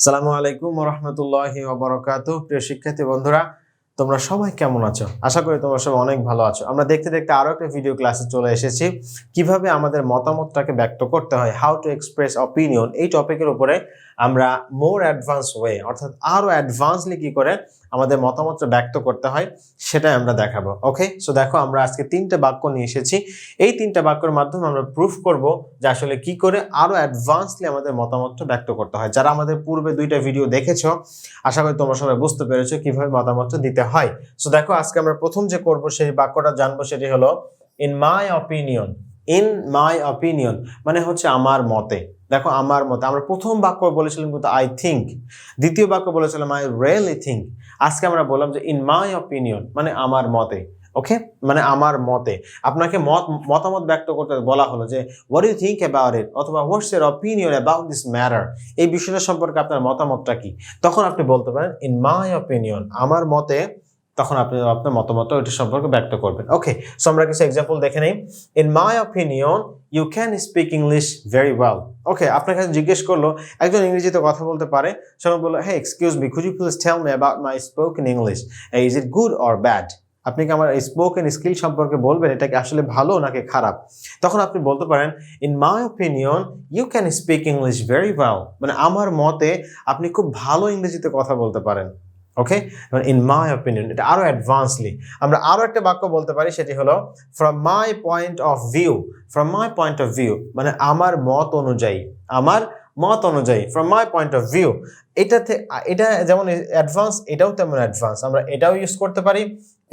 আসসালামু আলাইকুম ওয়া রাহমাতুল্লাহি ওয়া বারাকাতুহু। প্রিয় শিক্ষার্থী বন্ধুরা, তোমরা সবাই কেমন আছো? আশা করি তোমরা সবাই অনেক ভালো আছো। আমরা দেখতে দেখতে আরো একটা ভিডিও ক্লাসে চলে এসেছি। কিভাবে আমাদের মতামতটাকে ব্যক্ত করতে হয়, হাউ টু এক্সপ্রেস অপিনিয়ন, এই টপিকের উপরে আমরা মোর অ্যাডভান্স ওয়ে, অর্থাৎ আরো অ্যাডভান্সলি কি করে আমাদের মতামতটা ব্যক্ত করতে হয় সেটাই আমরা দেখাবো। ওকে, সো দেখো আমরা আজকে 3টে বাক্য নিয়ে এসেছি। এই 3টে বাক্যের মাধ্যমে আমরা প্রুফ করব যে আসলে কি করে আরো অ্যাডভান্সলি আমাদের মতামতটা ব্যক্ত করতে হয়। যারা আমাদের পূর্বে 2টা ভিডিও দেখেছো, আশা করি তোমরা সবাই বুঝতে পেরেছো কিভাবে মতামতটা দিতে হয়। সো দেখো আজকে আমরা প্রথম যে করব সেই বাক্যটা জানবো, সেটি হলো in my opinion. In my opinion মানে হচ্ছে আমার মতে। দেখো আমার মতে, আমরা প্রথম বাক্য বলেছিলাম কিন্তু আই থিঙ্ক, দ্বিতীয় বাক্য বলেছিলাম আই রিয়েলি থিঙ্ক। আজকে আমরা বললাম যে ইন মাই অপিনিয়ন মানে আমার মতে। ওকে, মানে আমার মতে আপনাকে মতামত ব্যক্ত করতে বলা হলো যে what you think about it, অথবা what's your opinion about this matter, এই বিষয়টা সম্পর্কে আপনার মতামতটা কি। তখন আপনি বলতে পারেন ইন মাই অপিনিয়ন, আমার মতে। তখন আপনি আপনার মতামতটা ওইটা সম্পর্কে ব্যক্ত করবেন। ওকে, সো আমরা কিছু এক্সাম্পল দেখে নেই। In my opinion you can speak English very well. Okay, আপনার কাছে জিজ্ঞেস করলো একজন ইংরেজিতে কথা বলতে পারে, সে বললো hey excuse me, could you please tell me about my spoken English, is it good or bad. আপনি কি আমার স্পোকেন স্কিল সম্পর্কে বলবেন, এটা কি আসলে ভালো নাকি খারাপ। তখন আপনি বলতে পারেন in my opinion you can speak English very well, মানে আমার মতে আপনি খুব ভালো ইংরেজিতে কথা বলতে পারেন। ওকে, ইন মাই অপিনিয়ন, এটা আরো অ্যাডভান্সলি। আমরা আরো একটা বাক্য বলতে পারি, সেটি হলো from my point of view. From my point of view মানে আমার মত অনুযায়ী, আমার মত অনুযায়ী, from my point of view. এটা যেমন অ্যাডভান্স, এটাও তেমন অ্যাডভান্স। আমরা এটাও ইউজ করতে পারি,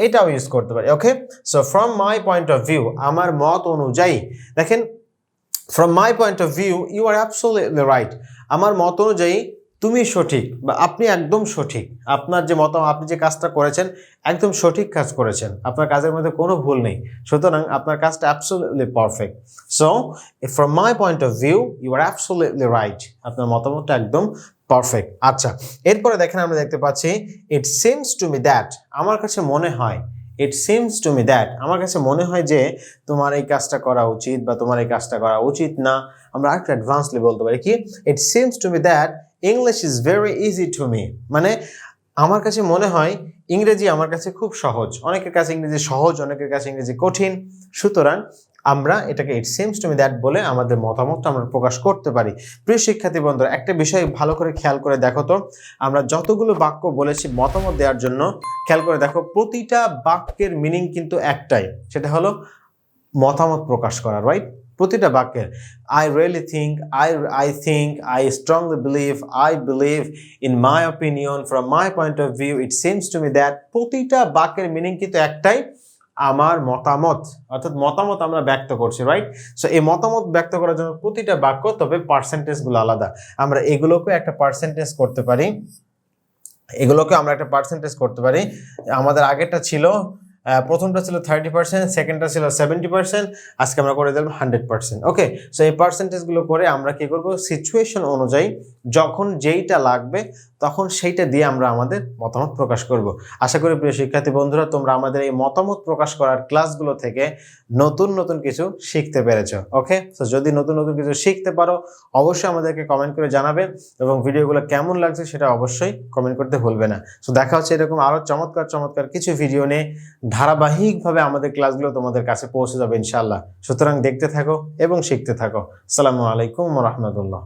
এটাও ইউজ করতে পারি। Okay, so from my point of view, আমার মত অনুযায়ী। দেখেন, from my point of view you are absolutely right, আমার মত অনুযায়ী তুমি সঠিক বা আপনি একদম সঠিক। আপনার যে মত, আপনি যে কাজটা করেছেন একদম সঠিক কাজ করেছেন, আপনার কাজের মধ্যে কোনো ভুল নেই, সুতরাং আপনার কাজটা absolutely perfect. So from my point of view you are absolutely right, আপনার মতামতটা একদম পারফেক্ট। আচ্ছা, এরপরে দেখেন আমরা দেখতে পাচ্ছি it seems to me that, আমার কাছে মনে হয়। It seems to me that, আমার কাছে মনে হয় যে তোমার এই কাজটা করা উচিত বা তোমার এই কাজটা করা উচিত না। আমরা আরেকটু অ্যাডভান্সলি বলতে পারি কি, it seems to me that English is very easy to me, মানে আমার কাছে মনে হয় ইংরেজি আমার কাছে খুব সহজ। অনেকের কাছে ইংরেজি সহজ, অনেকের কাছে ইংরেজি কঠিন। সুতরাং আমরা এটাকে it seems to me that বলে আমাদের মতামতটা আমরা প্রকাশ করতে পারি। প্রিয় শিক্ষার্থী বন্ধুরা, একটা বিষয় ভালো করে খেয়াল করে দেখো তো, আমরা যতগুলো বাক্য বলেছি মতামত দেওয়ার জন্য, খেয়াল করে দেখো প্রতিটা বাক্যের মিনিং কিন্তু একটাই, সেটা হলো মতামত প্রকাশ করা, রাইট? প্রতিটা বাক্যের I really think, I think, I strongly believe, I believe, in my opinion, from my point of view, it seems to me that, প্রতিটা বাক্যের মিনিং কিন্তু একটাই, আমার মতামত। অর্থাৎ মতামত আমরা ব্যক্ত করছি, রাইট? সো এই মতামত ব্যক্ত করার জন্য প্রতিটা বাক্য, তবে পার্সেন্টেজগুলো আলাদা। আমরা এগুলোকে একটা পার্সেন্টেজ করতে পারি, আমাদের আগেরটা ছিল, প্রথমটা ছিল 30%, সেকেন্ডটা ছিল 70%, আজকে আমরা করে দেব 100%। ওকে, সো এই পার্সেন্টেজগুলো করে আমরা কি করব, সিচুয়েশন অনুযায়ী যখন যেইটা লাগবে তখন সেইটা দিয়ে আমরা আমাদের মতামত প্রকাশ করব। আশা করি প্রিয় শিক্ষার্থী বন্ধুরা, তোমরা আমাদের এই মতামত প্রকাশ করার ক্লাসগুলো থেকে নতুন নতুন কিছু শিখতে পেরেছো। ওকে, সো যদি নতুন নতুন কিছু শিখতে পারো অবশ্যই আমাদেরকে কমেন্ট করে জানাবে, এবং ভিডিওগুলো কেমন লাগছে সেটা অবশ্যই কমেন্ট করতে ভুলবে না। সো দেখা হচ্ছে এরকম আরো চমৎকার চমৎকার কিছু ভিডিও নিয়ে, ধারাবাহিকভাবে আমাদের ক্লাসগুলো তোমাদের কাছে পৌঁছে যাবে ইনশাআল্লাহ। সুতরাং দেখতে থাকো এবং শিখতে থাকো। আসসালামু আলাইকুম ওয়া রাহমাতুল্লাহ।